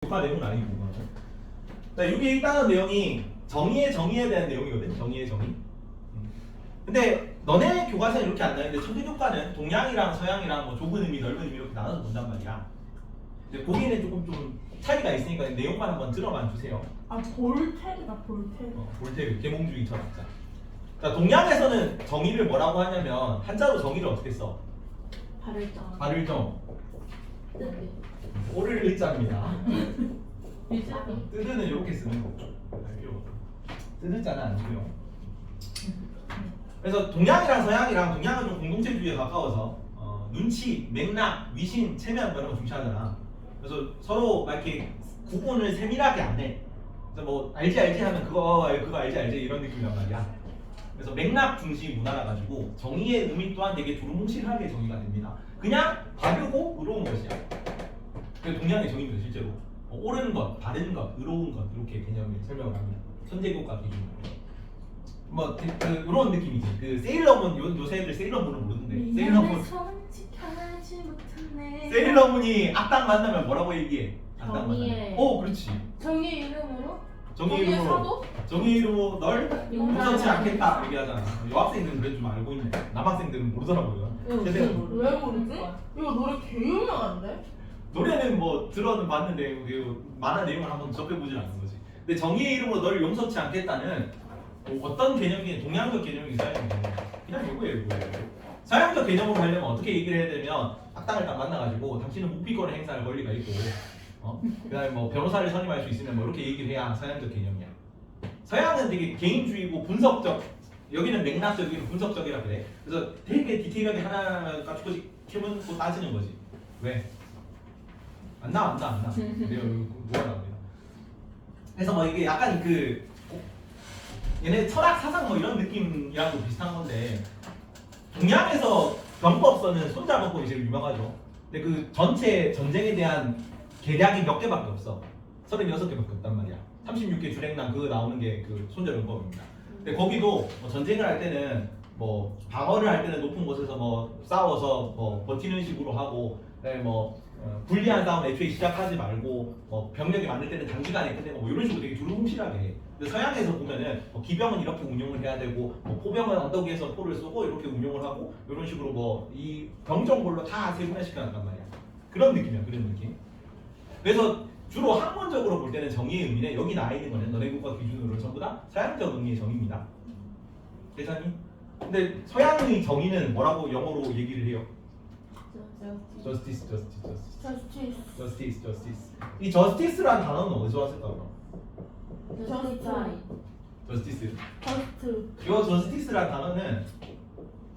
교과 내용은 아니고. 자, 이게 일단은 내용이 정의에 대한 내용이거든. 정의의 정의. 근데 너네 교과서는 이렇게 안 나는데 초대교과는 동양이랑 서양이랑 뭐 좁은 의미, 넓은 의미 이렇게 나눠서 본단 말이야. 근데 거기는 조금 좀 차이가 있으니까 내용만 한번 들어만 주세요. 아 볼테르다 볼테르. 볼테르 계몽주의 철학자. 자, 동양에서는 정의를 뭐라고 하냐면 한자로 정의를 어떻게 써? 발을정. 발을정. 오를 의자입니다. 뜨드는 이렇게 쓰는 거고. 뜨드자는 아니고요. 그래서 동양이랑 서양이랑 동양은 좀 공동체주의에 가까워서 눈치, 맥락, 위신, 체면 이런 거 중시하잖아. 그래서 서로 막 이렇게 구분을 세밀하게 안 해. 그래서 뭐 알지 하면 그거 알지 이런 느낌이란 말이야. 그래서 맥락 중시 문화라 가지고 정의의 의미 또한 되게 두루뭉실하게 정의가 됩니다. 그냥 바르고 의로운 것이야. 그게 동양의 정의입니다, 실제로. 옳은 것, 바른 것, 의로운 것 이렇게 개념을 설명을 합니다. 천재교과 기준으로. 뭐 이런 느낌이지. 그 세일러문 요새 애들 세일러문을 모르는데 세일러문이 악당 만나면 뭐라고 얘기해? 악당 만나면. 그렇지. 정의 이름으로? 정의 이름으로. 정의 이름으로 널 용서치 않겠다 얘기하잖아. 여학생들은 그래 좀 알고 있네. 남학생들은 모르더라고요. 왜 모르지? 이거 노래 개 유명한데? 노래는 뭐 들어는 봤는데 그 만화 내용을 한번 접해보진 않는 거지. 근데 정의의 이름으로 널 용서치 않겠다는 어떤 개념이 동양적 개념이 서양적 개념이 그냥 이거예요. 서양적 개념으로 하려면 어떻게 얘기를 해야 되면 악당을 딱 만나가지고 당신은 무피권을 행사할 권리가 있고 그다음에 뭐 변호사를 선임할 수 있으면 뭐 이렇게 얘기를 해야 서양적 개념이야. 서양은 되게 개인주의고 분석적, 여기는 맥락적, 여기는 분석적이라 그래. 그래서 되게 디테일하게 하나하나 까짓거지 캐묻고 따지는 거지. 왜? 안 나와. 내가 뭐가 나옵니다. 그래서 뭐 이게 약간 얘네 철학 사상 뭐 이런 느낌이랑도 비슷한 건데 동양에서 병법서는 손자병법이 제일 유명하죠. 근데 그 전체 전쟁에 대한 계략이 몇 개밖에 없어. 36개밖에 없단 말이야. 36개 주랭랑 그거 나오는 게 그 손자병법입니다. 근데 거기도 뭐 전쟁을 할 때는 뭐 방어를 할 때는 높은 곳에서 뭐 싸워서 뭐 버티는 식으로 하고, 그다음에 뭐 불리한 싸움 애초에 시작하지 말고 병력이 많을 때는 단기간에 끝내고 뭐 이런 식으로 되게 두루뭉실하게 해. 근데 서양에서 보면은 기병은 이렇게 운용을 해야 되고 포병은 언덕 위에서 포를 쏘고 이렇게 운용을 하고 이런 식으로 이 병정별로 다 세분화시켜 놨단 말이야. 그런 느낌이야. 그런 느낌. 그래서 주로 학문적으로 볼 때는 정의의 의미는 여기 나와 있는 거는 너네 국가 기준으로 전부 다 서양적 의미의 정의입니다. 괜찮니? 근데 서양의 정의는 뭐라고 영어로 얘기를 해요? Justice. 이 Justice라는 단어는 어디서 왔을까 그럼? Justice. 이 Justice라는 단어는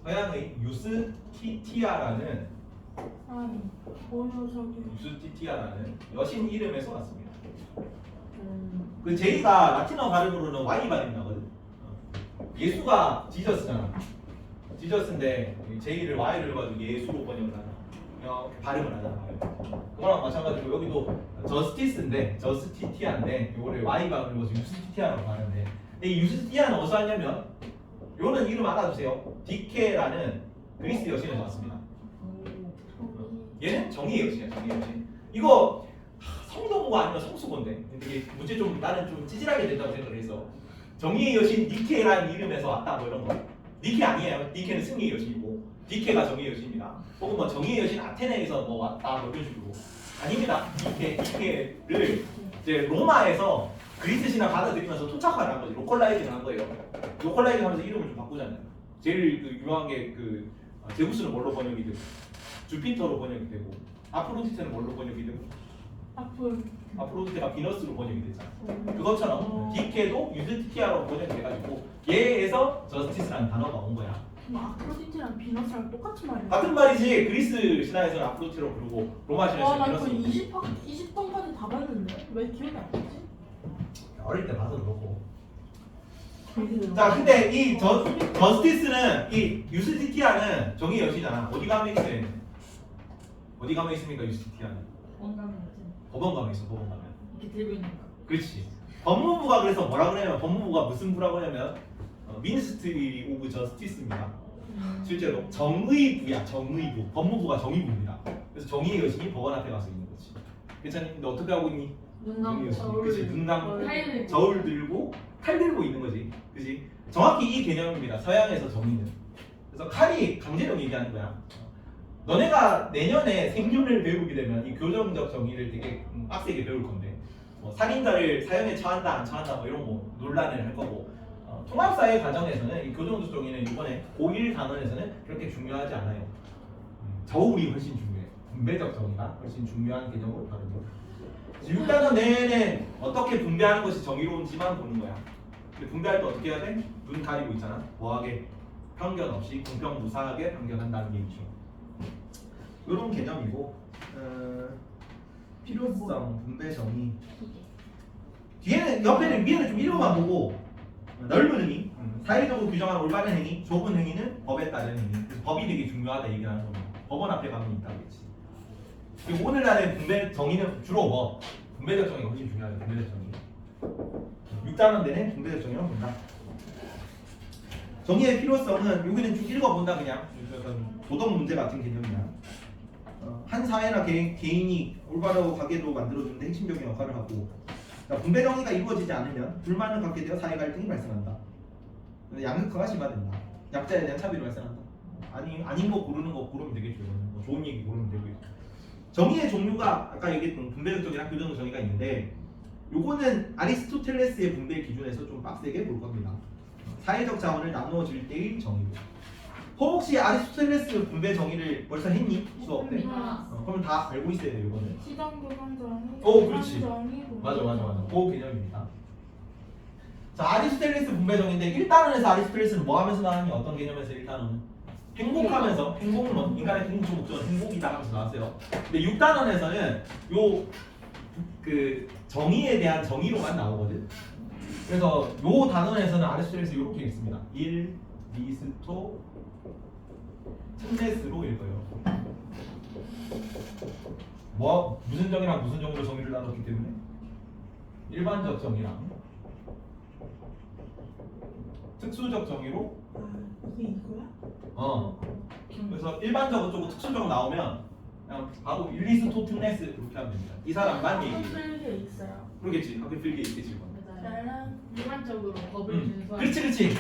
서양의 유스티티아라는 유스티티아라는 여신 이름에서 왔습니다. 그 J가 라틴어 발음으로는 Y 발음이 나거든. 예수가 지저스잖아. 지저스인데 J를 Y를 가지고 예수로 번역을 하잖아. 발음을 하잖아. 그거랑 마찬가지로 여기도 저스티스인데 저스티티아인데 이거를 Y 발음을 가지고 유스티티아라고 하는데 이 유스티티아는 어디서 왔냐면 요거는 이름 알아두세요. 디케라는 그리스 여신에서 왔습니다. 얘는 정의의 여신이야. 정의의 여신. 이거 성동어가 아니면 성수고인데 되게 문제 좀 나는 좀 찌질하게 된다고 생각을 해서 정의의 여신 니케라는 이름에서 왔다 뭐 이런 거. 니케 아니에요. 니케는 승리의 여신이고 디케가 정의의 여신입니다. 혹은 뭐 정의의 여신 아테네에서 뭐 왔다 뭐 이런 식으로. 아닙니다. 니케를 이제 로마에서 그리스 신화 받아들이면서 토착화를 한 거지. 로컬라이징을 한 거예요. 로컬라이징 하면서 이름을 좀 바꾸잖아요. 제일 유명한 게 제우스는 뭘로 번역이 되고 주피터로 번역이 되고 아프로디테는 뭘로 번역이 되고 아프로디테가 비너스로 번역이 됐잖아. 그것처럼 디케도 유스티티아로 번역이 돼가지고 얘에서 저스티스라는 단어가 온 거야. 아프로디테랑 비너스랑 똑같은 말이야. 같은 말이지. 그리스 신화에서는 아프로디테로 부르고 로마 신화에서는 나 비너스로 거의 20번까지 다 봤는데 왜 기억이 안 나지? 어릴 때 봐서 그렇고. 자, 근데 이 저스티스는 이 유스티티아는 정의의 여신이잖아. 어디 가면 있어요? 어디 가면 있습니까? 유스티티아는 법원 가면 있어. 법원 가면 이렇게 들고 있는 거. 그렇지. 법무부가 그래서 뭐라 그러냐면 법무부가 무슨 부라고 하냐면 미니스트리 오브 저스티스입니다. 실제로 정의부야. 정의부. 법무부가 정의부입니다. 그래서 정의의 여신이 법원 앞에 가서 있는 거지. 괜찮니? 근데 어떻게 하고 있니? 눈 감고 그치, 눈 감고 팔 들고. 저울 들고 칼 들고 있는 거지, 그지? 정확히 이 개념입니다. 서양에서 정의는. 그래서 칼이 강제력 얘기하는 거야. 너네가 내년에 생존을 배우게 되면 이 교정적 정의를 되게 빡세게 배울 건데, 뭐 살인자를 사형에 처한다 안 처한다 뭐 이런 뭐 논란을 할 거고, 통합사회 과정에서는 이 교정적 정의는 이번에 고1 단원에서는 그렇게 중요하지 않아요. 저울이 훨씬 중요해. 분배적 정의가 훨씬 중요한 개념으로 다루죠. 6단원 내에는 어떻게 분배하는 것이 정의로운지만 보는 거야. 근데 분배할 때 어떻게 해야 돼? 눈 가리고 있잖아. 뭐하게? 편견 없이 공평무사하게 판결한다는 얘기죠. 이런 개념이고, 필요성, 분배 정의. 뒤에는 옆에는 위에는 좀 이름만 보고, 넓은 행위, 사회적으로 규정한 올바른 행위, 좁은 행위는 법에 따른 행위. 그래서 법이 되게 중요하다 얘기를 하는 겁니다. 법원 앞에 가면 있다겠지. 그리고 오늘날의 분배 정의는 주로 뭐 분배적 정의가 훨씬 중요하죠. 분배적 정의. 6단원 내내 분배적 정의만 본다. 정의의 필요성은 여기는 쭉 읽어본다 그냥. 약간 도덕 문제 같은 개념이야. 한 사회나 개인이 올바르고 가게도 만들어주는데 핵심적인 역할을 하고, 그러니까 분배 정의가 이루어지지 않으면 불만을 갖게 되어 사회 갈등이 발생한다. 양극화가 심화된다. 약자에 대한 차별이 발생한다. 아닌 거 고르는 거 고르면 되겠죠. 뭐 좋은 얘기 고르면 되겠죠. 정의의 종류가 아까 얘기했던 분배적 정의랑 교정적 정의가 있는데, 요거는 아리스토텔레스의 분배 기준에서 좀 빡세게 볼 겁니다. 사회적 자원을 나누어 줄 때의 정의. 혹시 아리스토텔레스 분배 정의를 벌써 했니? 수업 때? 그러면 다 알고 있어야 돼요, 이거는. 시장 교환 정의. 오, 그렇지. 정의. 맞아. 그 개념입니다. 자, 아리스토텔레스 분배 정의인데 1단원에서 아리스토텔레스는 뭐 하면서 나왔니? 어떤 개념에서 1단원은? 행복하면서, 행복은 뭐 인간의 궁극적 목적은 행복이다 하면서 나왔어요. 근데 6단원에서는 요 그 정의에 대한 정의로만 나오거든. 그래서 요 단원에서는 아리스토텔레스 이렇게 읽습니다. 1 리스토 틈레스로 읽어요. 뭐 무슨 정의랑 무슨 정의로 정의를 나눴기 때문에 일반적 정의랑 특수적 정의로. 이게 이거야? 그래서 일반적 어쩌고 특수적 나오면 그냥 바로 율리스토 틈레스 그렇게 하면 됩니다. 이 사람만 얘기해. 필게 있어요. 그러겠지. 학교 필기에 있겠지. 맞아요. 일반적으로 법을 준수하는. 그렇지.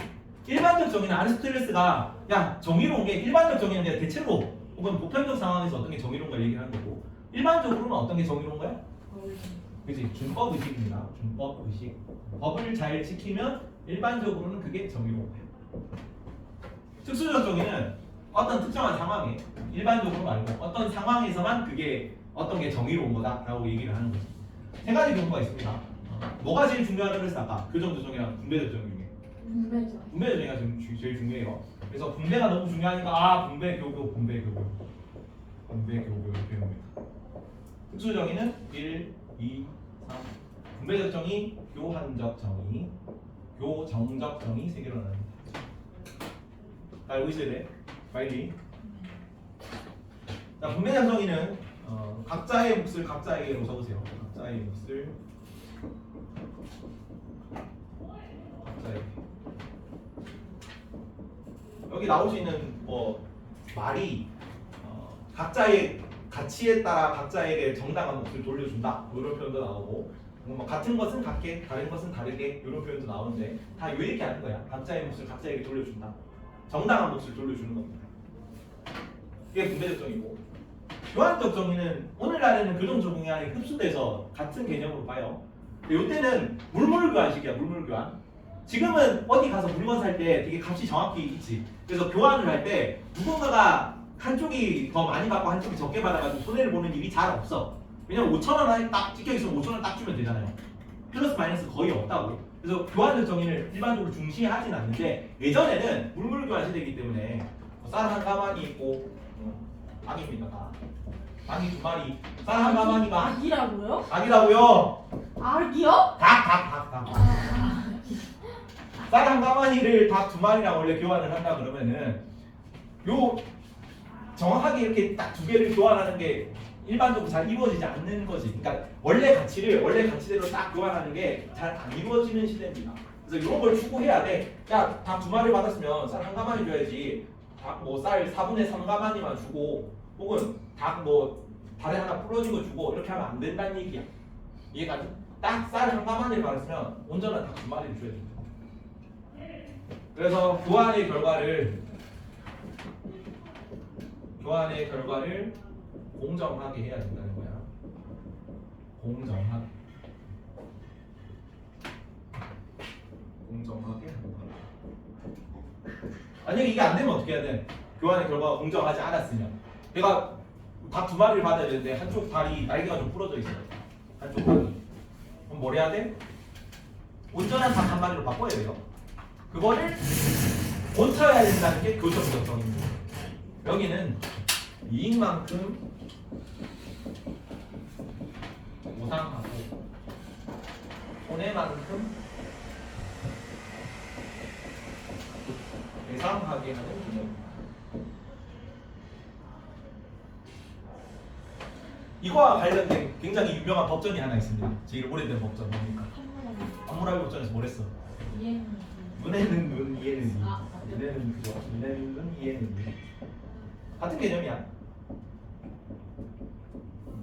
일반적 정의는 아리스토텔레스가 야 정의로운 게 일반적 정의는 그냥 대체로 혹은 보편적 상황에서 어떤 게 정의로운가 얘기를 하는 거고, 일반적으로는 어떤 게 정의로운 거야? 법을 준수. 그렇지. 준법 의식입니다. 준법 의식. 법을 잘 지키면 일반적으로는 그게 정의로운 거예요. 특수적 정의는 어떤 특정한 상황에, 일반적으로 말고 어떤 상황에서만 그게 어떤 게 정의로운 거다라고 얘기를 하는 거지. 세 가지 경우가 있습니다. 뭐가 제일 중요하다고 그랬어 아까? 교정적 정의랑 분배적 정의 중에. 분배죠. 분배적 정의가 제일 중요해요. 그래서 분배가 너무 중요하니까 분배 교교 이렇게 배웁니다. 특수 정의는 1, 2, 3. 분배적 정의, 교환적 정의, 교정적 정의 세 개로 나눕니다. 알고 있어야 돼. 빨리. 자, 분배적 정의는 각자의 몫을 각자에게로 적으세요. 각자의 몫을 각자에게. 여기 나올 수 있는 뭐 말이 각자의 가치에 따라 각자에게 정당한 몫을 돌려준다 이런 표현도 나오고, 뭐 같은 것은 같게 다른 것은 다르게 이런 표현도 나오는데 다 이 얘기 하는 거야. 각자의 몫을 각자에게 돌려준다. 정당한 몫을 돌려주는 겁니다. 이게 분배적 정의고, 교환적 정의는 오늘날에는 교정적 정의 안에 흡수돼서 같은 개념으로 봐요. 근데 이때는 물물교환식이야. 물물교환. 지금은 어디 가서 물건 살 때 되게 값이 정확히 있지. 그래서 교환을 할 때 누군가가 한쪽이 더 많이 받고 한쪽이 적게 받아가지고 손해를 보는 일이 잘 없어. 왜냐면 5,000원 딱 찍혀있으면 5,000원 딱 주면 되잖아요. 플러스 마이너스 거의 없다고. 그래서 교환적 정의를 일반적으로 중시하진 않는데, 예전에는 물물교환 시대이기 때문에 쌀 한 가마니 있고, 닭입니다. 닭이 2마리, 쌀 한 가마니가 악이라고요? 닭이라고요. 악이요? 닭. 쌀 한 가마니를 닭 2마리랑 원래 교환을 한다 그러면은 요 정확하게 이렇게 딱 2개를 교환하는 게 일반적으로 잘 이루어지지 않는 거지. 그러니까 원래 가치대로 딱 교환하는 게 잘 안 이루어지는 시대입니다. 그래서 이런 걸 추구해야 돼. 야, 닭 2마리 받았으면 쌀 한 가마니 줘야지. 닭 뭐 쌀 4분의 3 가마니만 주고, 혹은 닭 뭐 다리 하나 부러진 거 주고 이렇게 하면 안 된다는 얘기야. 이해가니? 딱 쌀 한 가마니를 말했으면 온전한 닭 두 마리를 줘야 된다. 그래서 교환의 결과를 공정하게 해야 된다는 거야. 공정하게 한다. 만약에 이게 안 되면 어떻게 해야 돼? 교환의 결과가 공정하지 않았으면 내가 닭 두 마리를 받아야 되는데 한쪽 다리 날개가 좀 부러져 있어요. 한쪽 다리. 그럼 뭘 해야 돼? 온전한 닭 한 마리로 바꿔야 돼요. 그거를 고쳐야 된다는 게 교정 결정입니다. 여기는 이익만큼 보상하고 손해만큼 배상하게 하는 개념입니다. 이거와 관련된 굉장히 유명한 법전이 하나 있습니다. 제일 오래된 법전 뭡니까? 함무라비 법전에서 뭘 했어? 이해는 눈에는 눈, 이에는 이. 아, 눈에는 그죠? 눈에는 눈, 이에는 이. 같은 개념이야.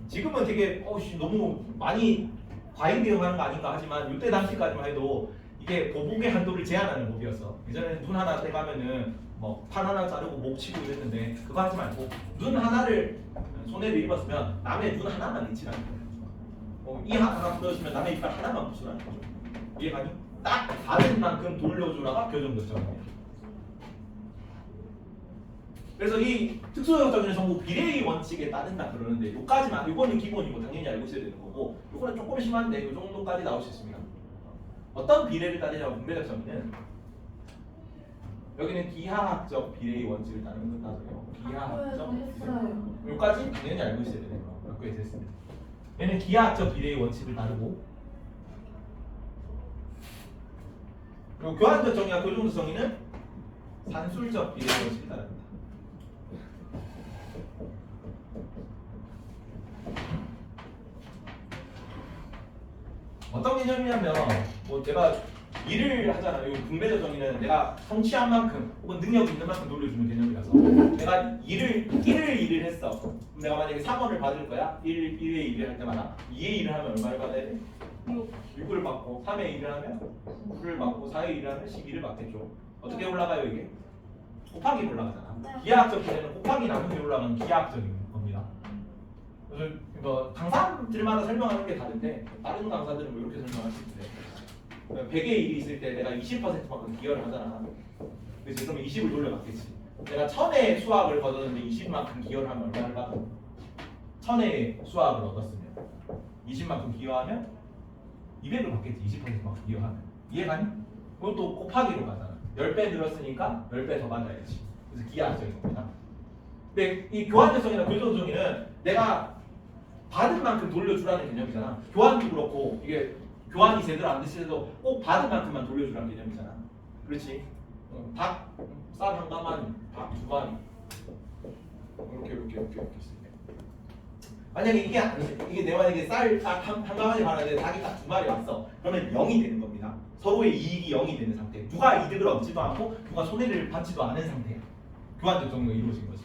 지금은 되게 너무 많이 과잉 대응하는 거 아닌가 하지만 이때 당시까지만 해도 이게 보복의 한도를 제한하는 법이었어. 예전에는 눈 하나 떼가면은 뭐 팔 하나 자르고 목 치고 이랬는데 그거 하지 말고 눈 하나를 손해를 입었으면 남의 눈 하나만 잃지라는 거야. 이 하나 부러지면 남의 이빨 하나만 부수라는 거죠. 이해가니? 딱 받은 만큼 돌려주라가 교정결정이에요. 그래서 이 특수조정은 전부 비례의 원칙에 따른다 그러는데 요까지만 이거는 기본이고 당연히 알고 있어야 되는 거고 요거는 조금 심한데 요 정도까지 나올 수 있습니다. 어떤 비례를 따르냐고 분배적 정의는 여기는 기하학적 비례의 원칙을 따른다고요. 기하학적 했어요. 요까지 당연히 알고 있어야 되는 거. 학교에서 했습니다. 얘는 기하학적 비례의 원칙을 따르고 그리고 교환적 정의와 교정적 정의는 산술적 비례의 원칙을 따릅니다. 어떤 개념이냐면 뭐 내가 일을 하잖아요. 분배적 정의는 내가 성취한 만큼 혹은 능력이 있는 만큼 돌려주는 개념이라서 내가 일을 했어. 그럼 내가 만약에 3원을 받을 거야. 1의 일을 할 때마다 2의 일을 하면 얼마를 받아야 돼? 6을 받고 3의 일을 하면 9를 받고 4의 일을 하면 12를 받겠죠. 어떻게 올라가요 이게? 곱하기로 올라가잖아. 기하학적 비례는 곱하기 나누기 올라가는 기하학적인 겁니다. 그래서 강사들마다 설명하는 게 다른데 다른 강사들은 뭐 이렇게 설명할 수 있는데 100의 일이 있을 때 내가 20%만큼 기여를 하잖아. 그래서 그러면 20을 돌려받겠지. 내가 1000의 수학을 거뒀는데 20만큼 기여를 하면 얼마를 받아? 1000의 수학을 얻었으면 20만큼 기여하면 200을 받겠지. 20%만큼 기여하면. 이해가니? 그것도 곱하기로 가잖아. 10배 늘었으니까 10배 더 받아야지. 그래서 기하학적인 겁니다. 근데 이 교환적성이나 교정적성이는 내가 받은 만큼 돌려주라는 개념이잖아. 교환도 그렇고 이게 교환이 제대로 안 됐을 때도 꼭 받은 만큼만 돌려주라는 개념이잖아. 그렇지? 닭, 쌀 한 가마니, 닭 두 마리 이렇게 있습니다. 만약에 이게 내 만약에 쌀 딱 한 가마니 받았는데 닭이 딱 두 마리 왔어. 그러면 0이 되는 겁니다. 서로의 이익이 0이 되는 상태. 누가 이득을 얻지도 않고 누가 손해를 받지도 않은 상태야. 교환적 정도가 이루어진 거지.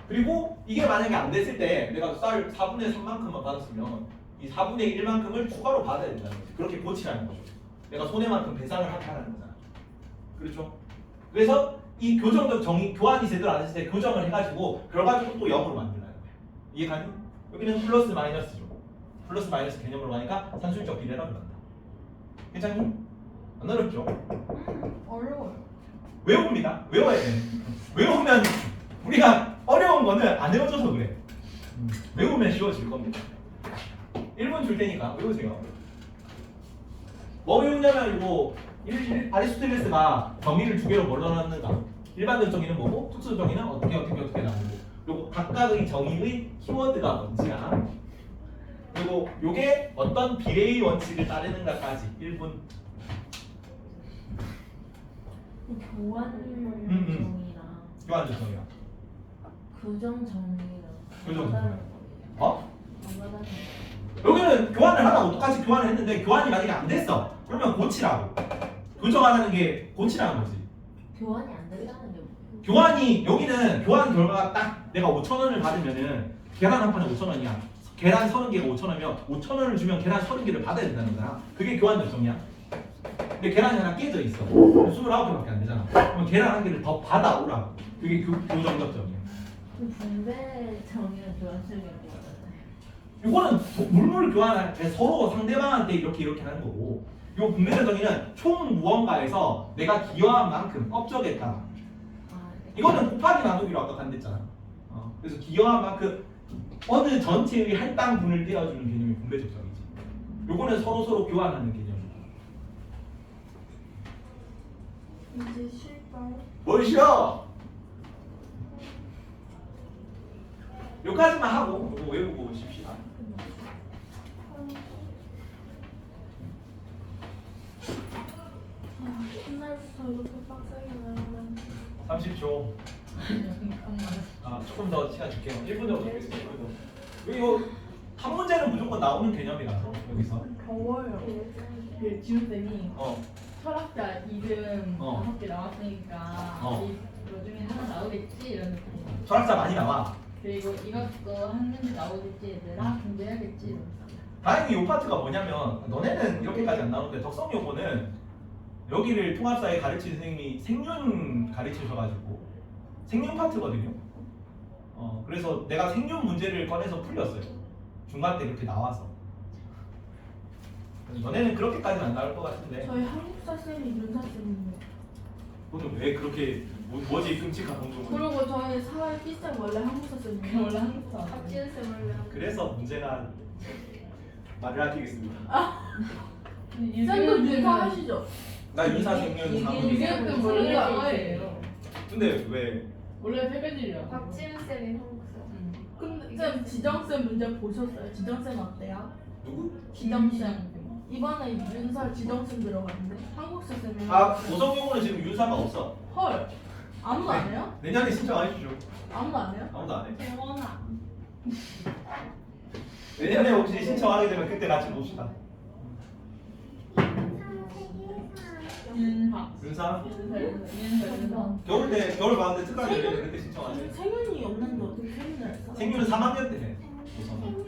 그리고 이게 만약에 안 됐을 때 내가 쌀 4분의 3만큼만 받았으면 이 4분의 1만큼을 추가로 받아야 된다는 거지. 그렇게 고치라는 거죠. 내가 손해만큼 배상을 하라는 거잖아. 그렇죠? 그래서 이 교정적 정의, 교환이 제대로 안 됐을 때 교정을 해가지고 결과적으로 또 0으로 만들라는 거야. 이해가니? 여기는 플러스 마이너스죠. 플러스 마이너스 개념으로 가니까 산술적 비례라고 한다. 괜찮니? 안 어렵죠? 어려워요. 외웁니다. 외워야 돼. 외우면 우리가 어려운 거는 안 외워져서 그래. 외우면 쉬워질 겁니다. 1분 줄 테니까 외우세요. 뭐 외우냐면 이거 아리스토텔레스가 정의를 두 개로 뭘로 나누는가? 일반적 정의는 뭐고 특수 정의는 어떻게 나누고 요거 각각의 정의의 키워드가 뭔지야. 그리고 요게 어떤 비례의 원칙을 따르는가까지 1분. 교환 정의랑 교환적 정의야. 교정 정의랑 교정 다른 정의야. 어? 뭐가 다른 여기는 교환을 하라고 똑같이 교환을 했는데 교환이 만약에 안 됐어. 그러면 고치라고. 교정하라는 게 고치라는 거지. 교환이 안 된다는 게 뭐예요? 교환이 여기는 교환 결과가 딱 내가 5,000원을 받으면은 계란 한 판에 5,000원이야. 계란 30개가 5,000원이면 5,000원을 주면 계란 30개를 받아야 된다는 거잖아. 그게 교환 적정이야. 근데 계란이 하나 깨져 있어. 29개밖에 안 되잖아. 그럼 계란 한 개를 더 받아오라. 그게 교정 적정이야. 그 분배 정의는 교환식이라고 하잖아요. 이거는 물물 교환할 때 서로 상대방한테 이렇게 하는 거고, 요 분배 적정이는 총 무언가에서 내가 기여한 만큼 업적에 따라. 아, 네. 이거는 곱하기 나누기로 아까 간댔잖아. 그래서 기여한 만큼 어느 전체의 할당분을 떼어주는 개념이 분배 적정이지. 요거는 서로 교환하는 개념이야. 이제 쉴까요? 뭘 쉬어? 여기까지만 하고 이거 외우고 오십시다. 옛날부터 이렇게 빡세게 나오면 30초. 조금 더 시간 줄게요. 1분 정도 드리겠습니다. 1분 정도. 이거 한 문제는 무조건 나오는 개념이라서 여기서. 더워요. 그 지훈쌤이 어. 철학자 이름 어. 5개 나왔으니까 어. 이거 중에 하나 나오겠지 이런 느낌. 철학자 많이 나와. 그리고 이것도 한 문제 나오겠지 얘들아 준비해야겠지 이런 느낌. 다행히 이 파트가 뭐냐면 너네는 이렇게까지 안 나오는데 덕성 요거는 여기를 통합사에 가르치는 선생님이 생륜 가르치셔가지고 생륜 파트거든요. 그래서 내가 생륜 문제를 꺼내서 풀렸어요. 중간 때 이렇게 나와서. 너네는 그렇게까지는 안 나올 것 같은데. 저희 한국사 쌤이 윤사 쌤인데. 오늘 왜 그렇게 뭐지 끔찍한 공동을? 그리고 저희 사회 B쌤 원래 한국사 그냥 쌤이에요. 원래 한국사 박지은 쌤 원래. 그래서 문제가 말을 아끼겠습니다. 쌤도 윤사 하시죠? 나 윤사 생륜 사문. 유기학은 원래 사예요. 근데 왜? 원래 세배질이야. 박지은 쌤이 한국사. 근데 쌤 지정 쌤 문제 보셨어요? 지정 쌤 어때요? 누구? 지정 쌤. 이번에 윤사 지정 쌤 들어갔는데 한국사 쌤이. 고성 경우는 지금 윤사가 없어. 헐. 아무도 안 해요? 내년에 신청 안 해주죠. 아무도 안 해요? 아무도 안 해. 대원아. 내년에 혹시 신청하게 되면 그때 같이 봅시다. 윤사. 윤사? 윤사. 겨울 방학 때 특강이 되면 그때 신청하세요. 생윤이 없는데 어떻게 생윤을 했어? 생률은 3학년 때 해. 고성.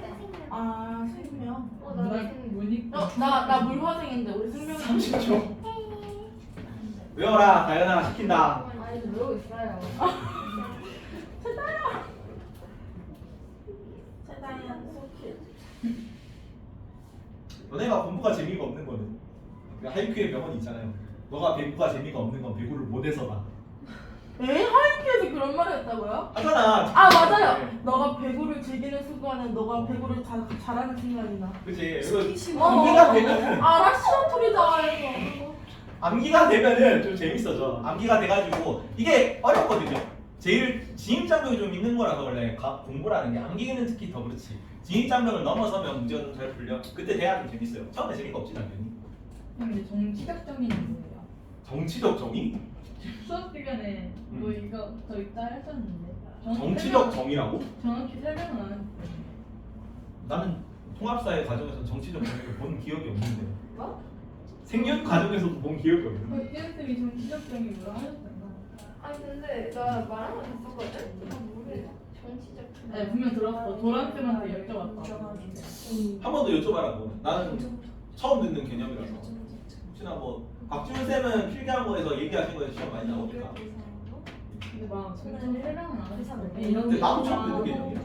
아 생명. 누가 뭐니까? 나 물화생인데 우리 생명. 30초. 외워라 다현아 시킨다. 아니 모르고 있어요. 세다이안 소킬. 너네가 공부가 재미가 없는 거는 하이큐의 명언이 있잖아요. 너가 배구가 재미가 없는 건 배구를 못해서다. 에? 하이큐에서 그런 말을 했다고요? 하잖아. 아 맞아요. 너가 배구를 즐기는 순간은 너가 배구를 잘하는 순간이다. 그치. 스키시 이거 암기가 되면은 라시아 토리다 해서. 암기가 되면은 좀 재밌어져. 암기가 돼가지고 이게 어렵거든요. 제일 진입장벽이 좀 있는 거라서 원래 공부라는 게 암기는 특히 더 그렇지. 진입장벽을 넘어서면 문제가 좀 잘 풀려. 그때 돼야 좀 재밌어요. 처음에 재미가 없지 당연히. 근데 정치적 정의는 뭐예요? 정치적 정의? 수업 시간에 뭐 이거 저 있다 했었는데 정치적 정의라고? 정확히 설명은 안 했어요. 나는 통합사회 과정에서 정치적 정의를 본 기억이 없는데. 뭐? 생년 과정에서도 본 기억이 없는데. 박지현쌤이 정치적 정의 뭐라 하셨잖아. 아니 근데 나 말한 거 됐었거든? 나 모르겠어. 정치적. 네 분명 들었어. 도란쌤한테 여쭤봤다. 한 번 더 여쭤봐라고. 나는 처음 듣는 개념이라서. 혹시나 뭐 박지훈 쌤은 필기한 거에서 얘기하신 거에서 시험 많이 나오니까. 근데 막 정치 설명은 안 했어. 근데 나도 처음 듣는 개념이야.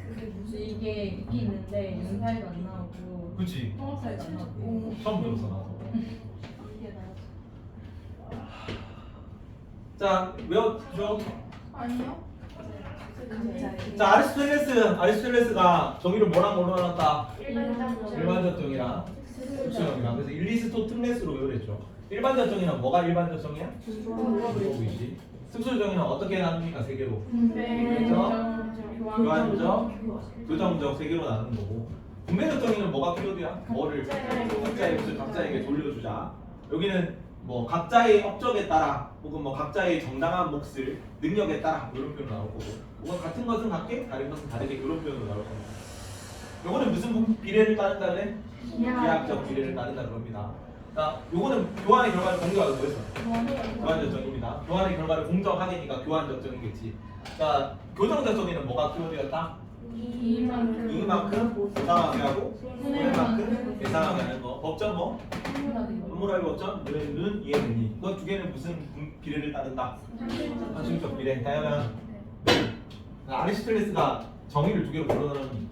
그게 무슨 이게 있긴 있는데 윤사에도 안 나오고 그렇지. 통합사에도 안 나오고. 처음 들었어 나도. 이게 나였어. 자 외웠죠? 아니요. 자 아리스토텔레스가 정의를 뭐랑 뭘로 나눴다? 일반적 정의랑 특수정의랑. 그래서 일리스토 특레스로 외우랬죠. 일반적 정의는 뭐가 일반적 정의야? 보이지. 특수 정의는 어떻게 나눕니까? 세 개로. 교환적, 교정적 세 개로 나누는 거고. 분배적 정의는 뭐가 필요해야? 뭐를 각자의 것을 각자에게 돌려주자. 여기는 뭐 각자의 업적에 따라 혹은 뭐 각자의 정당한 몫을 능력에 따라 이런 표현 나올 거고. 이건 같은 것은 같게 다른 것은 다르게 이런 표현으로 나올 겁니다. 요거는 무슨 비례를 따른다 그래? 기하학적 비례를 따른다 그럽니다. 자, 요거는 교환의 결과를 공정하다고 했어. 교환적 정의입니다. 교환의 결과를 공정하게니까 교환적 정의겠지. 자, 교정적 정의는 뭐가 필요되었다? 이만큼 예상하게 하고 손해만큼 예상하게 하는 거. 법전 뭐? 분모라기 법전 눈 이해되니? 이거 두 개는 무슨 비례를 따른다? 상식적 비례. 다양한 아리스토텔레스가 정의를 두 개로 불러놓은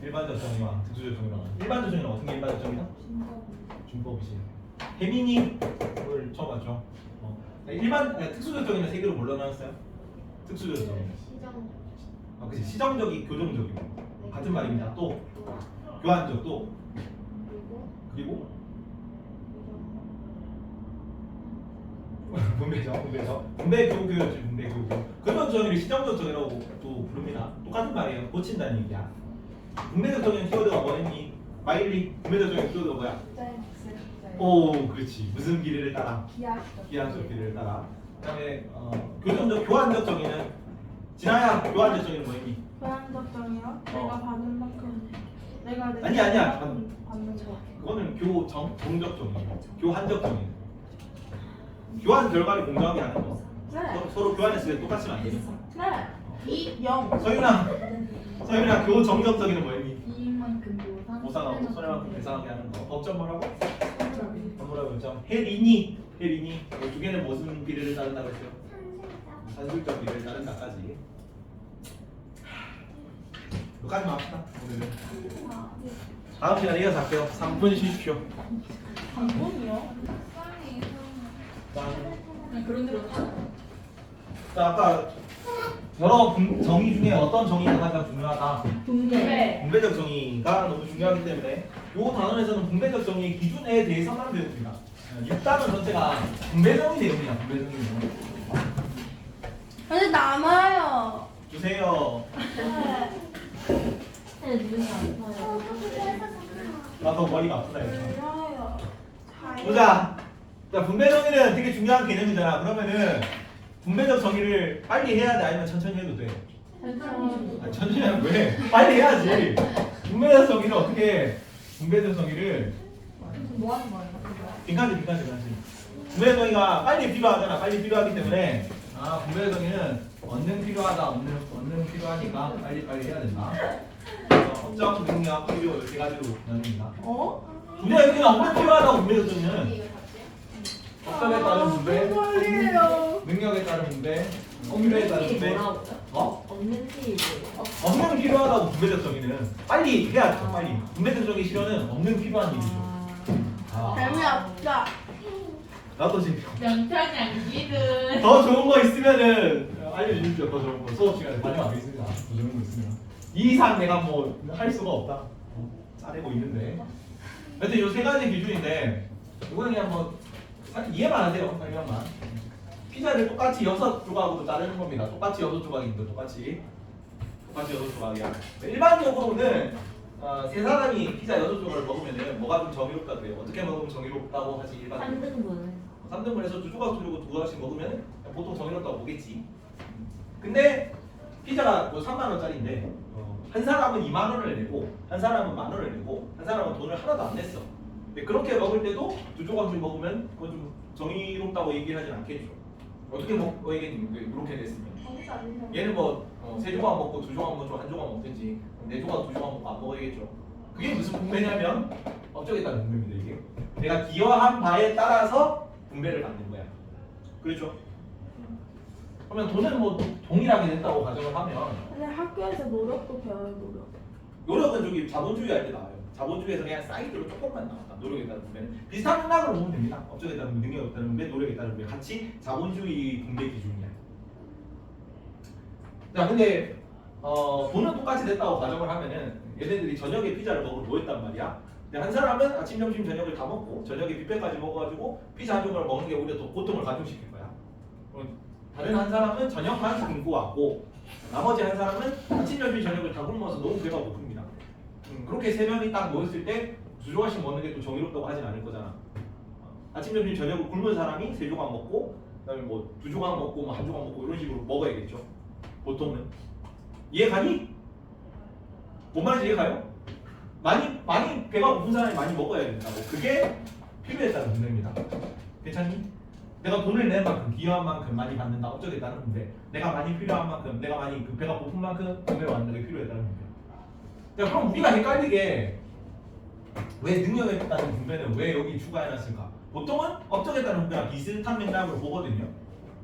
일반적 정의와 특수적 정의랑. 일반적 정의는 어떤 게 일반적 정의다? 준법이지. 혜민이를 처음 봤죠? 특수적 정의는 세 개로 불러놨어요. 특수적 정의. 그치. 시정적이 교정적이고 같은 말입니다. 또 교환적 또 그리고 분배 교교였지. 분배 교교. 그런 정의를 시정적 정의라고 또 부릅니다. 똑같은 말이에요. 고친다는 얘기야. 분배적 정의는 키워드가 뭐였니? 마일리. 분배적 정의 키워드가 뭐야? 오, 그렇지. 무슨 비례를 따라? 기하학적 비례를 따라. 그다음에 교정적 교환적 정의는 진아야, 교환적 정의는 뭐였니? 교환적 정의요? 내가 받은 만큼 내가 아니야. 받는 거. 그거는 종적 정의예요. 교환적 정의. 교환 결과를 공정하게 하는 거. 네. 서로 교환했을 때 똑같이 만드는 거. 네. 0. 서윤아, 교정적 정의는 뭐였니? 이만큼 보상하고 손해만큼 계산하게 하는 거. 법전 뭐라고? 법무라고 했죠. 혜린이. 두 개는 무슨 비례를 따른다고 했어요? 산술적 비례를 따른다까지. 여기까지만 합시다. 오늘은. 다음 시간에 이어서 할게요. 3분 쉬십시오. 방송이요? 그런 대로 자, 아까 여러 정의 중에 어떤 정의가 가장 중요하다? 분배적 정의가 너무 중요하기 때문에 이 단원에서는 분배적 정의의 기준에 대해서만 배웁니다. 6단원 전체가 분배정의 내용이야. 분배정의 내용. 근데 남아요. 주세요. 네. 눈이 아파요. 나도 머리가 아프다 이거. 싫어요. 보자. 자, 분배 정의는 되게 중요한 개념이잖아. 그러면은 분배적 정의를 빨리 해야 돼, 아니면 천천히 해도 돼? 천천히 하면 왜? 빨리 해야지. 분배적 정의를 어떻게 해? 분배적 정의를 뭐 하는 거예요? 빈칸지. 분배적 정의가 빨리 필요하잖아. 빨리 필요하기 때문에 분배적 정의는 얻는 필요하다, 얻는 필요하니까 빨리 해야 된다. 법정 능력 필요 이렇게 가지고 나눕니다. 분배적 정의는 얻는 필요하다고 분배적 정의는 법정에 따른 분배, 능력에 따른 분배, 확률에 따른 분배. 없는 티 없는 필요하다고 분배적 정의는 빨리 해야죠. 빨리. 분배적 정의 실현은 없는 필요한 일이죠. 재미없다. 나도 지금 명탕양기는 더 좋은 거 있으면은 알려주십시오. 더 좋은 거 수업 시간에 반영하겠습니다. 더 좋은 거 있으면 이 이상 내가 뭐 할 수가 없다. 짜내고 있는데. 하여튼 이 세 가지 기준인데 이거는 그냥 뭐 이해만 하세요. 설명만. 피자를 똑같이 6조각으로 자르는 겁니다. 똑같이 6조각인데 똑같이 6조각이야. 일반적으로는 세 사람이 피자 6조각을 먹으면은 뭐가 좀 정의롭다 그래요. 어떻게 먹으면 정의롭다고 하지 일반적으로? 3등분 해서 2조각 두르고 2조각씩 먹으면 보통 정의롭다고 보겠지. 근데 피자가 뭐 3만 원짜리인데 한 사람은 2만 원을 내고 한 사람은 만 원을 내고 한 사람은 돈을 하나도 안 냈어. 근데 그렇게 먹을 때도 2조각씩 먹으면 그건 좀 정의롭다고 얘기를 하진 않겠죠. 어떻게 먹어야겠니? 이렇게 됐으면 얘는 뭐 3조각 먹고 2조각 먹고 1조각 먹든지 4조각 2조각 먹고 안 먹어야겠죠. 그게 무슨 분배냐면 업적에 따른 분배입니다. 이게 내가 기여한 바에 따라서 분배를 받는 거야. 그렇죠? 그러면 돈은 뭐 동일하게 냈다고 가정을 하면 근데 학교에서 노력도 배워요, 노력. 노력은 저기 자본주의 할 때 나와요. 자본주의에서 그냥 사이드로 조금만 나왔다. 노력에 따른 분배는 비슷한 맥락으로 보면 됩니다. 업적에 따른 분배, 능력에 따른 분배, 노력에 따른 분배 같이 자본주의 분배 기준이야. 자, 근데 돈은 똑같이 냈다고 가정을 하면은 얘네들이 저녁에 피자를 먹으러 모였단 말이야. 근데 한 사람은 아침, 점심, 저녁을 다 먹고 저녁에 뷔페까지 먹어가지고 피자 한 조각을 먹는 게 오히려 더 고통을 가중시킬 거야. 다른 한 사람은 저녁만 굶고 왔고 나머지 한 사람은 아침, 점심, 저녁을 다 굶어서 너무 배가 고픕니다. 그렇게 세 명이 딱 모였을 때 2조각씩 먹는 게 또 정의롭다고 하진 않을 거잖아. 아침, 점심, 저녁을 굶은 사람이 3조각 먹고 그다음에 뭐 2조각 먹고 뭐 1조각 먹고 이런 식으로 먹어야겠죠. 보통은 이해 가니? 뭔 말인지 이해 가요? 많이 배가 고픈 사람이 많이 먹어야 된다고. 그게 필요에 따른 분배입니다. 괜찮니? 내가 돈을 낸 만큼 기여한 만큼 많이 받는다 업적에 따른 분배. 내가 많이 필요한 만큼 내가 많이 그 배가 고픈 만큼 분배를 받는 게 필요에 따른 분배. 자 그럼 우리가 헷갈리게 왜 능력에 따른 분배는 왜 여기 추가해놨을까? 보통은 업적에 따른 분배랑 비슷한 맥락으로 보거든요.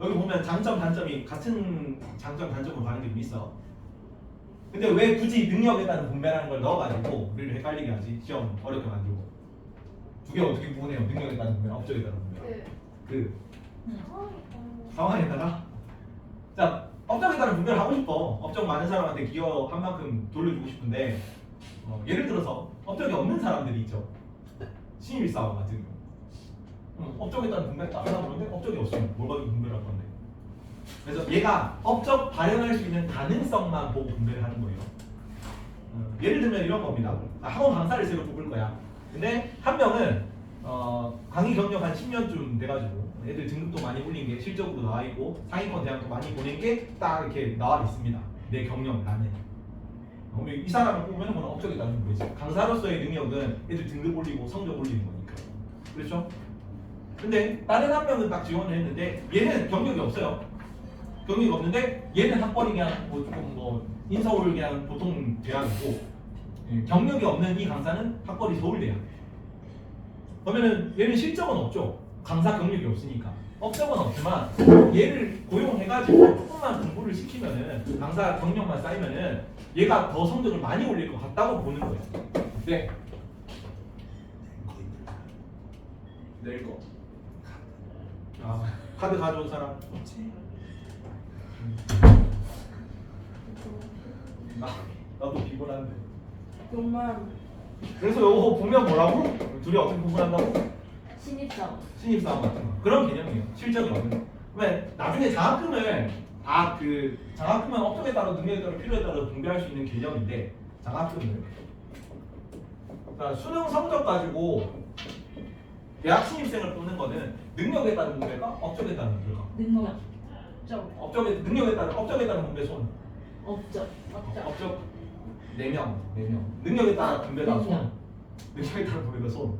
여기 보면 장점 단점이 같은 장점 단점으로 가는 게 좀 있어. 근데 왜 굳이 능력에 따른 분배라는 걸 넣어가지고 우리를 헷갈리게 하지? 시험 어렵게 만들고. 두 개 어떻게 구분해요? 능력에 따른 분배랑 업적에 따른 분배. 그 상황에 따라. 자 업적에 따른 분배를 하고 싶어. 업적 많은 사람한테 기여한 만큼 돌려주고 싶은데 예를 들어서 업적이 없는 사람들이 있죠. 신입사원 같은 경우. 업적에 따른 분배를 딱 하나 보는데 업적이 없으면 뭘 가지고 분배를 할 건데. 그래서 얘가 업적 발현할 수 있는 가능성만 보고 분배를 하는 거예요. 예를 들면 이런 겁니다. 학원 강사를 새로 뽑을 거야. 근데 한 명은 강의 경력 한 10년쯤 돼가지고 애들 등급도 많이 올린 게 실적으로 나와 있고 상위권 대학도 많이 보낸 게 딱 이렇게 나와 있습니다. 내 경력란에. 그러면 이 사람을 뽑으면 그건 업적이 나는 거지. 강사로서의 능력은 애들 등급 올리고 성적 올리는 거니까. 그렇죠? 근데 다른 한 명은 딱 지원을 했는데 얘는 경력이 없어요. 경력이 없는데 얘는 학벌이 그냥 뭐 조금 뭐 인서울 그냥 보통 대학이고 경력이 없는 이 강사는 학벌이 서울대학. 그러면은 얘는 실적은 없죠. 강사 경력이 없으니까. 업적은 없지만 얘를 고용해가지고 조금만 공부를 시키면은 강사 경력만 쌓이면은 얘가 더 성적을 많이 올릴 것 같다고 보는 거예요. 네. 낼 거. 아 카드 가져온 사람. 나도 피곤한데. 정말 그래서 요거 보면 뭐라고? 둘이 어떻게 구분한다고? 신입사원. 신입사원 같은 거. 그런 개념이에요. 실적이 없는 거. 왜 나중에 장학금을 다 그 장학금은 업적에 따라 능력에 따라 필요에 따라 분배할 수 있는 개념인데 장학금을 그러니까 수능 성적 가지고 대학 신입생을 뽑는 거는 능력에 따른 분배가 업적에 따른 분배가 능력. 능력에 따른 업적에 따른 분배 손 업적. 업적 4명 능력에 따라 분배다 네 손 명. 능력에 따라 분배다 손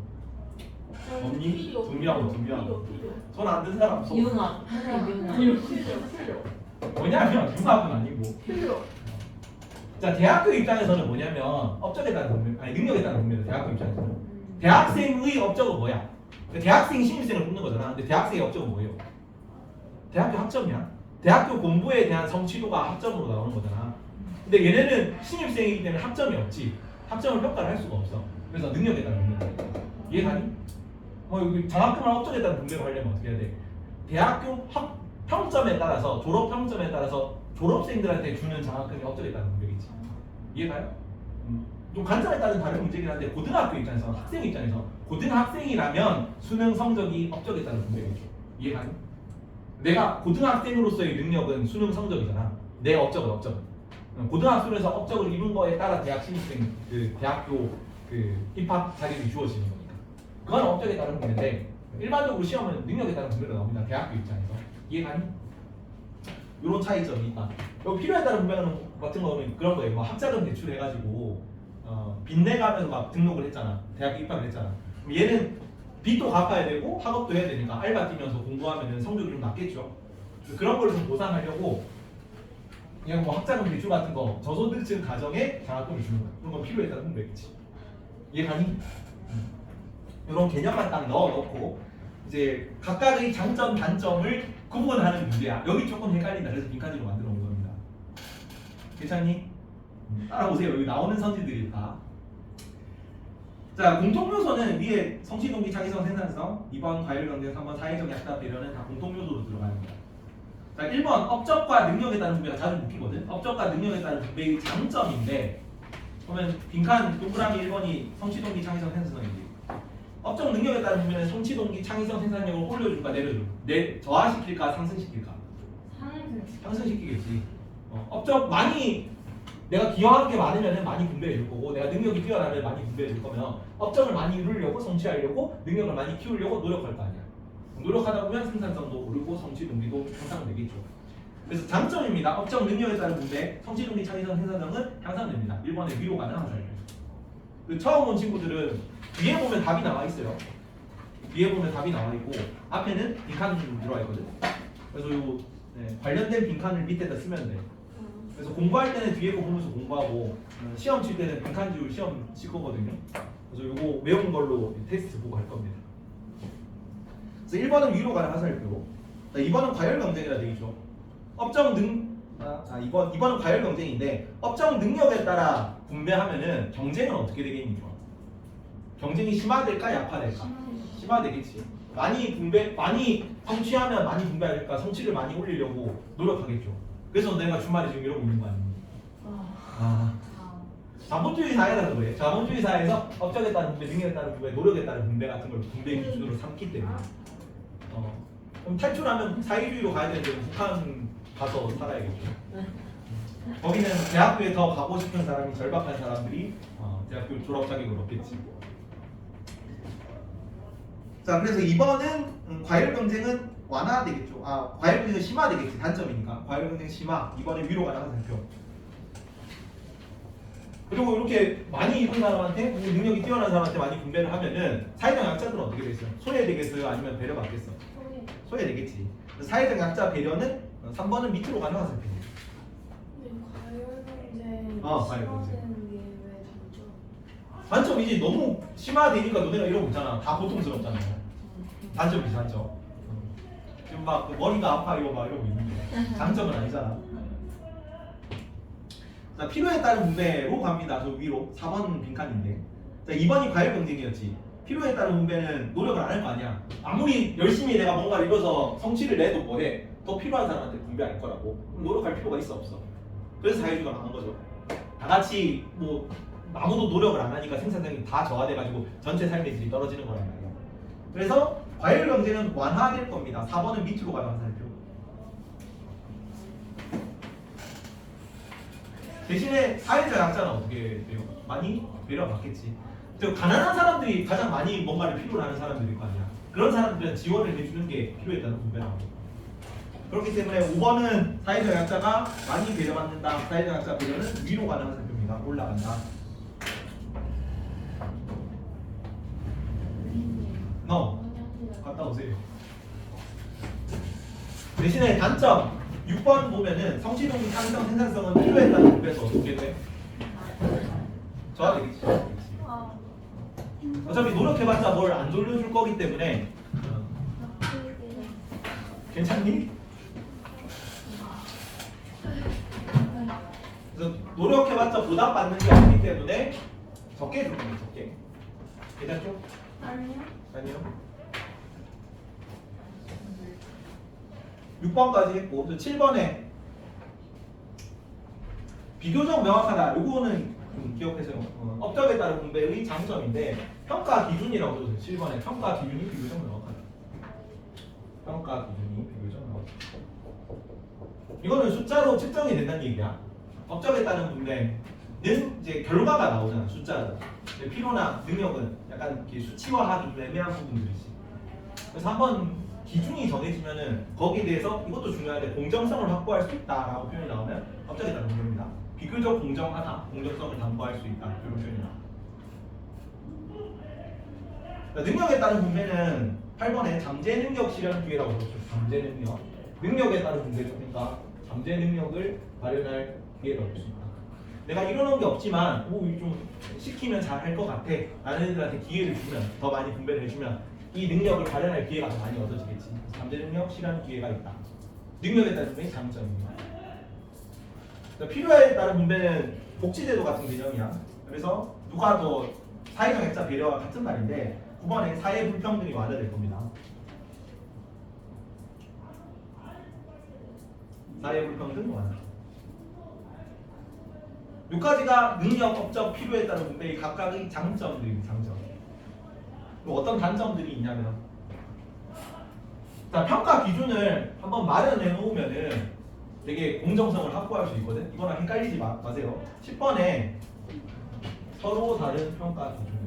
없니? 필요, 준비하고 필요. 손 안 든 사람 손 융합. 융합. 필요. 뭐냐면 융합은 아니고 필요. 자 대학교 입장에서는 뭐냐면 업적에 따른 분배 아니 능력에 따른 분배다 대학교 입장에서는 대학생의 업적은 뭐야? 대학생 신입생을 뽑는 거잖아. 근데 대학생의 업적은 뭐예요? 대학교 학점이야. 대학교 공부에 대한 성취도가 학점으로 나오는 거잖아. 근데 얘네는 신입생이기 때문에 학점이 없지. 학점을 평가를 할 수가 없어. 그래서 능력에 따른 분배. 이해가니? 여기 장학금을 업적에 따른 분배를 하려면 어떻게 해야 돼? 대학교 평점에 따라서 졸업 평점에 따라서 졸업생들한테 주는 장학금이 업적에 따른 분배겠지. 이해가요? 좀 관점에 따른 다른 문제긴 한데 고등학교 입장에서 학생 입장에서 고등학생이라면 수능 성적이 업적에 따른 분배겠죠. 이해가니? 내가 고등학생으로서의 능력은 수능 성적이잖아. 내 업적은 업적. 고등학생에서 업적을 이룬 거에 따라 대학 신입생 그 대학교 그 입학 자격이 주어지는 거니까. 그건 업적에 따른 분배인데 일반적으로 시험은 능력에 따른 분배가 나옵니다. 대학교 입장에서. 이해가니? 이런 차이점이 있다. 여기 필요에 따른 분배 같은 거는 그런 거예요. 뭐 학자금 대출해가지고 빚내가면서 막 등록을 했잖아. 대학 입학을 했잖아. 그럼 얘는 빚도 갚아야 되고 학업도 해야 되니까 알바 뛰면서 공부하면 성적이 좀 낮겠죠. 그런 걸 좀 보상하려고 그냥 뭐 학자금 대출 같은 거 저소득층 가정에 장학금을 주는 거야. 그런 건 필요에 따른 분배겠지. 이해가니? 이런 개념만 딱 넣어놓고 이제 각각의 장점 단점을 구분하는 문제야. 여기 조금 헷갈린다. 그래서 빈칸지로 만들어 온 겁니다. 괜찮니? 따라오세요. 여기 나오는 선지들이 다. 자, 공통요소는 위에 성취동기, 창의성, 생산성, 2번 과열경쟁, 3번 사회적 약자 배려는 다 공통요소로 들어갑니다. 자, 1번 업적과 능력에 따른 분배가 자주 묶이거든. 업적과 능력에 따른 분배의 장점인데 그러면 빈칸 동그라미 1번이 성취동기, 창의성, 생산성이지. 업적 능력에 따른 분배는 성취동기, 창의성, 생산력을 올려줄까 내려줄까? 저하시킬까 상승시킬까? 상승시키겠지. 업적 많이 내가 기여하는 게 많으면 많이 분배해 줄 거고 내가 능력이 뛰어나면 많이 분배해 줄 거면 업적을 많이 이루려고 성취하려고 능력을 많이 키우려고 노력할 거 아니야. 노력하다 보면 생산성도 오르고 성취 동기도 향상되겠죠. 그래서 장점입니다. 업적 능력에 따른 분배, 성취 동기, 창의성, 생산성은 향상됩니다. 1번에 위로 가는 항상. 처음 온 친구들은 뒤에 보면 답이 나와 있어요. 뒤에 보면 답이 나와 있고 앞에는 빈칸 들어와 있거든. 그래서 요 관련된 빈칸을 밑에다 쓰면 돼. 그래서 공부할 때는 뒤에 거 보면서 공부하고 시험 칠 때는 빈칸 지울 시험 칠 거거든요. 그래서 요거 외운 걸로 테스트 보고 할 겁니다. 그래서 1번은 위로 가는 화살표. 2번은 과열 경쟁이라 되겠죠. 업적 이번은 과열 경쟁인데 업적 능력에 따라 분배하면은 경쟁은 어떻게 되겠니까? 경쟁이 심화될까 약화될까? 심화되겠지. 많이 성취하면 많이 분배할까? 성취를 많이 올리려고 노력하겠죠. 그래서 내가 주말에 지금 이러고 있는 거 아닙니까? 자본주의 사회라서 그래. 자본주의 사회에서 업적에 따른 분배, 능력에 따른 분배, 노력에 따른 분배 같은 걸 분배 기준으로 삼기 때문에. 그럼 탈출하면 사회주의로 가야 되는데 북한 가서 살아야겠죠. 거기는 대학교에 더 가고 싶은 사람이 절박한 사람들이 대학교 졸업 자격을 얻겠지. 자, 그래서 이번은 과열 경쟁은 완화되겠죠. 과열 경쟁은 심화되겠지. 단점이니까. 과열 경쟁 심화. 이번에 위로 가는 화살표. 그리고 이렇게 많이 입은 사람한테 능력이 뛰어난 사람한테 많이 분배를 하면은 사회적 약자들은 어떻게 되겠어요? 소외되겠어요? 아니면 배려받겠어? 소외되겠지. 사회적 약자 배려는 3번은 밑으로 가는 화살표. 과열 경쟁. 단점이지. 너무 심화되니까 너네가 이러고 있잖아. 다 고통스럽잖아. 단점이지 단점. 지금 막 머리가 아파 이러고 있는데 장점은 아니잖아. 자, 필요에 따른 분배로 갑니다. 저 위로 4번 빈칸인데. 자, 2번이 과열 경쟁이었지. 필요에 따른 분배는 노력을 안 할 거 아니야. 아무리 열심히 내가 뭔가를 이뤄서 성취를 내도 뭐해? 더 필요한 사람한테 분배할 거라고. 노력할 필요가 있어 없어? 그래서 사회주의가 망한 거죠. 다 같이 뭐 아무도 노력을 안 하니까 생산성이 다 저하돼가지고 전체 삶의 질이 떨어지는 거란 말이에요. 그래서 과열 경쟁은 완화될 겁니다. 4번은 밑으로 가는 화살표. 대신에 사회적 약자는 어떻게 돼요? 많이 배려받겠지. 가난한 사람들이 가장 많이 뭔가를 필요로 하는 사람들일 거 아니야. 그런 사람들은 지원을 해주는 게 필요에 따른 분배라고. 그렇기 때문에 5번은 사회적 약자가 많이 배려받는다. 사회적 약자 배려는 위로 가는 화살표입니다. 올라간다. 갔다 오세요. 대신에 단점 6번 보면은 성취동 상성 생산성은 필요에 따른 분배에서 어떻게 돼? 저하되겠지. 어차피 노력해봤자 뭘 안 돌려줄 거기 때문에 괜찮니? 그래서 노력해봤자 보답받는 게 없기 때문에 적게 줄 겁니다. 적게. 괜찮죠? 아니요. 6번까지 했고 7번에 비교적 명확하다. 요거는 좀 기억해서 업적에 따른 분배의 장점인데 평가 기준이라고 써줬어요. 7번에 평가 기준이 비교적 명확하다. 평가 기준이 비교적 명확하다. 이거는 숫자로 측정이 된다는 얘기야. 업적에 따른 분배는 이제 결과가 나오잖아. 숫자로. 필요나 능력은 약간 이렇게 수치화하기 좀 애매한 부분들이지. 그래서 한번 기준이 정해지면은 거기에 대해서 이것도 중요한데 공정성을 확보할 수 있다라고 표현이 나오면 업적에 따른 분배입니다. 비교적 공정하다, 공정성을 담보할 수 있다 이런 표현이 나와. 능력에 따른 분배는 8번에 잠재 능력 실현 기회라고 그러죠. 잠재 능력. 능력에 따른 분배죠. 그러니까 잠재 능력을 마련할 기회를 얻을 수 있다. 내가 이뤄놓은 게 없지만 좀 시키면 잘 할 것 같아 라는 애들한테 기회를 주면 더 많이 분배를 해주면 이 능력을 발현할 기회가 더 많이 얻어지겠지. 잠재 능력 실현 기회가 있다. 능력에 따른 분배의 장점입니다. 필요에 따른 분배는 복지제도 같은 개념이야. 그래서 누가 더 사회적 약자 배려와 같은 말인데 9번에 사회 불평등이 완화될 겁니다. 사회 불평등 완화. 6가지가 능력, 업적, 필요에 따른 분배의 각각의 장점들입니다. 장점. 그럼 어떤 단점들이 있냐면 자, 평가 기준을 한번 마련해 놓으면은 되게 공정성을 확보할 수 있거든. 이거랑 헷갈리지 마세요. 10번에 서로 다른 평가 기준을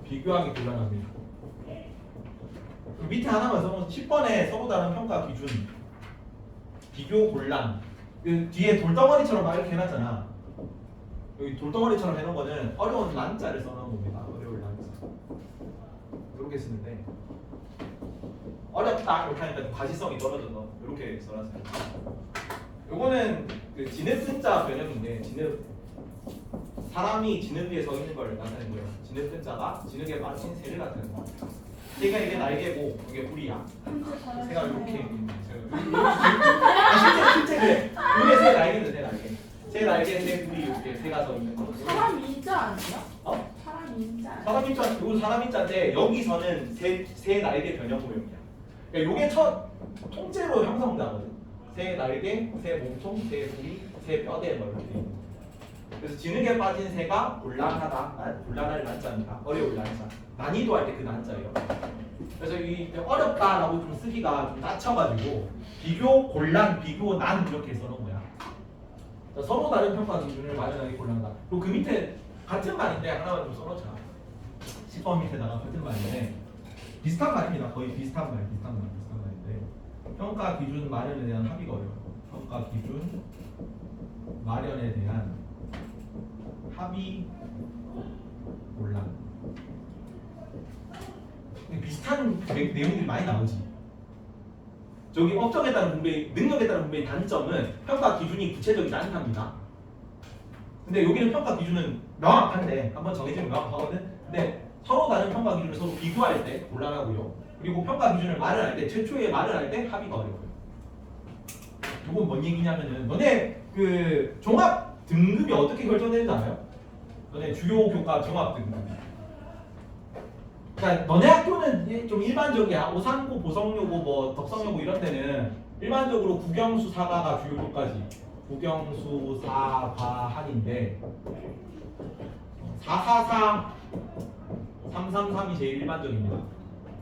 비교하기 곤란합니다. 밑에 하나만 써서 10번에 서로 다른 평가 기준 비교 곤란. 그 뒤에 돌덩어리처럼 막 이렇게 해놨잖아. 여기 돌덩어리처럼 해놓은 거는 어려운 난자를 써놓은 겁니다. 어려운 난자. 이렇게 쓰는데 어렵다 이렇게 하니까 과시성이 떨어져서 이렇게 써놨어요. 요거는 그 진흙근자 변형인데 사람이 진흙 위에 서 있는 걸 나타내는 거예요. 진흙근자가 진흙에 빠진 새를 나타내는 거예요. 새가 이게 날개고 이게 뿌리야. 새가 이렇게 실제 그래. 이게 새 날개는 새 날개. 새 날개 새 뿌리 이렇게 새가 서 있는 거. 사람 인자 아니야? 어? 사람 인자 아니야? 사람 인자, 이거 사람 인자인데 여기서는 새 날개 변형 모형이야. 그러니까 요게 첫 통째로 형성되거든. 새 날개, 새 몸통, 새 부리, 새 뼈대 뭐 이렇게. 그래서 진흙에 빠진 새가 곤란하다. 곤란할 난자입니다. 어려울 난자. 난이도 할 때 그 난자예요. 그래서 이 어렵다라고 좀 쓰기가 좀 낮춰가지고 비교, 곤란, 비교, 난 이렇게 써놓은 거야. 서로 다른 평가 기준을 마련하기 곤란하다. 그리고 그 밑에 같은 말인데 하나만 좀 써놓자. 10번 밑에다가 같은 말인데 비슷한 말입니다. 거의 비슷한 말인데 평가 기준 마련에 대한 합의가 어려워요. 평가 기준 마련에 대한 합의 곤란. 비슷한 내용들이 많이 나오지. 저기 업적에 따른 분배의 능력에 따른 분배의 단점은 평가 기준이 구체적이지 않답니다. 근데 여기는 평가 기준은 명확한데 한번 정해지면 명확하거든. 근데 서로 다른 평가 기준을 서로 비교할 때 곤란하고요. 그리고 평가 기준을 마련할 때 최초에 마련할 때 합의가 어려워요. 이건 뭔 얘기냐면은 너네 그 종합 등급이 어떻게 결정되는지 알아요? 너네 주요 교과 종합 등급. 그러니까 너네 학교는 좀 일반적이야. 오산고, 보성여고, 뭐 덕성여고 이런 데는 일반적으로 국영수, 사과가 주요 교과지. 국영수, 사과, 한인데 444, 333이 제일 일반적입니다.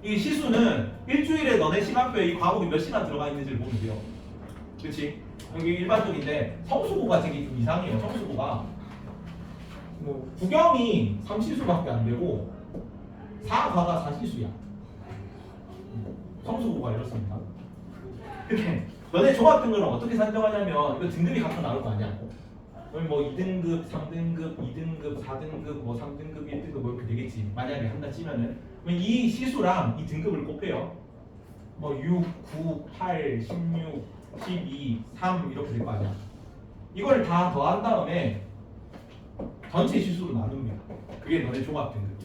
이 시수는 일주일에 너네 시간표에 이 과목이 몇 시간 들어가 있는지를 보면 돼요. 그렇지? 여기 일반적인데 성수고가 되게 좀 이상해요. 성수고가 뭐 국영이 3시수밖에 안 되고 사과가 4시수야. 성수고가 이렇습니다. 근데 너네 종합 등급은 어떻게 산정하냐면 이거 등급이 각각 나올 거 아니야. 그럼 뭐 2등급, 3등급, 2등급, 4등급, 뭐 3등급, 1등급 뭐 이렇게 되겠지. 만약에 한다 치면은 그럼 이 시수랑 이 등급을 곱해요. 뭐 6, 9, 8, 16, 12, 3 이렇게 될 거 아니야. 이걸 다 더한 다음에 전체 시수로 나눕니다. 그게 너네 종합 등급이야.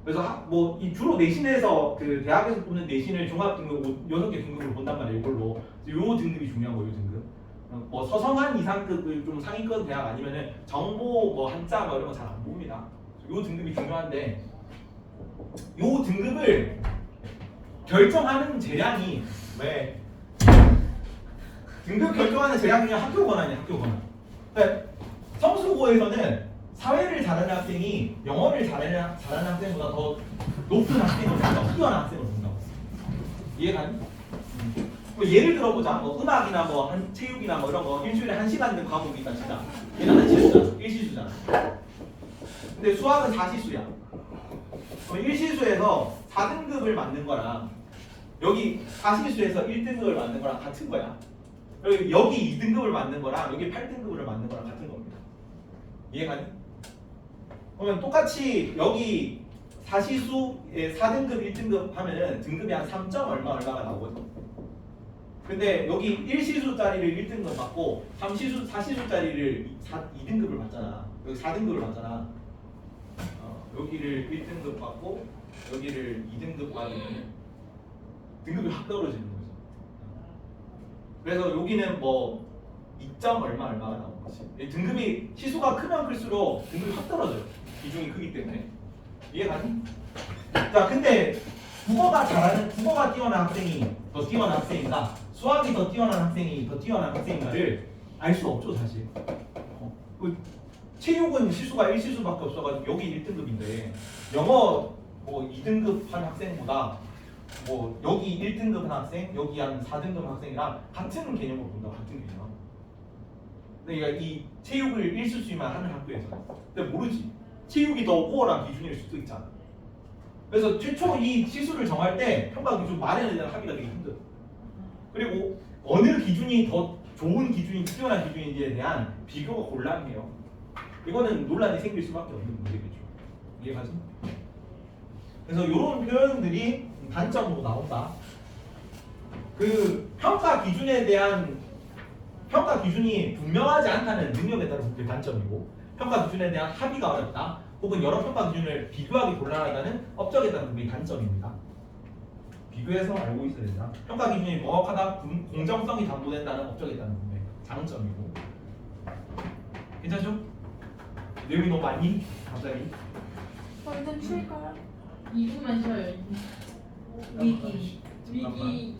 그래서 뭐 이 주로 내신에서 그 대학에서 뽑는 내신을 종합 등급 6개 등급으로 본단 말이에요. 이걸로 요 등급이 중요한 거예요. 요 등급. 뭐 서성한 이상급을 좀 상위권 대학 아니면은 정보 뭐 한자 뭐 이런 거 잘 안 봅니다. 요 등급이 중요한데 요 등급을 결정하는 재량이 왜 등급 결정하는 재량이 학교 권한이야. 학교 권한. 그러니까 성수고에서는 사회를 잘하는 학생이 영어를 잘하는 학생보다 더 높은 학생을 본다고, 뛰어난 학생을 본다고. 이해가니? 뭐 예를 들어보자. 뭐 음악이나 뭐 체육이나 뭐 이런 거 일주일에 1시간 된 과목이 있다 치자. 얘는 1시수잖아. 1시수잖아. 근데 수학은 4시수야. 1시수에서 4등급을 맞는 거랑 여기 4시수에서 1등급을 맞는 거랑 같은 거야. 여기 2등급을 맞는 거랑 여기 8등급을 맞는 거랑 같은 겁니다. 이해가니? 그러면 똑같이 여기 4시수에 4등급, 1등급 하면은 등급이 한 3점 얼마가 나오거든. 근데 여기 1시수짜리를 1등급 받고 4시수짜리를 2등급을 받잖아. 여기 4등급을 받잖아. 여기를 1등급 받고 여기를 2등급 받으면 등급이 확 떨어지는 거죠. 그래서 여기는 뭐 2점 얼마가 나오는 거지. 등급이 시수가 크면 클수록 등급이 확 떨어져요. 비중이 크기 때문에. 이해가니? 자, 근데 국어가 뛰어난 학생이 더 뛰어난 학생인가? 수학이 더 뛰어난 학생이 더 뛰어난 학생인가를 알 수 없죠, 사실. 체육은 시수가 1시수밖에 없어가지고 여기 1등급인데 영어 뭐 2등급 한 학생보다 뭐 여기 1등급 한 학생, 여기 한 4등급 학생이랑 같은 개념으로 본다. 같은 개념. 그러니까 이 체육을 1시수만 하는 학교에서 근데 모르지. 체육이 더 우월한 기준일 수도 있잖아. 그래서 최초 이 시수를 정할 때 평가 기준 마련에 대한 합의가 되게 힘들어. 그리고 어느 기준이 더 좋은 기준인지 뛰어난 기준인지에 대한 비교가 곤란해요. 이거는 논란이 생길 수밖에 없는 문제겠죠. 이해가지? 그래서 이런 표현들이 단점으로 나온다. 그 평가 기준에 대한 평가 기준이 분명하지 않다는 능력에 따른 부분이 단점이고, 평가 기준에 대한 합의가 어렵다, 혹은 여러 평가 기준을 비교하기 곤란하다는 업적에 따른 부분이 단점입니다. 비교해서 알고 있어야 된다. 평가 기준이 명확하다, 공정성이 담보된다는 업적에 따른 부분이 장점이고. 괜찮죠? 내용이 너무 많니? 갑자기? 완전 칠까요? 2분만 쉬어요. 위기. 잠깐만. 위기.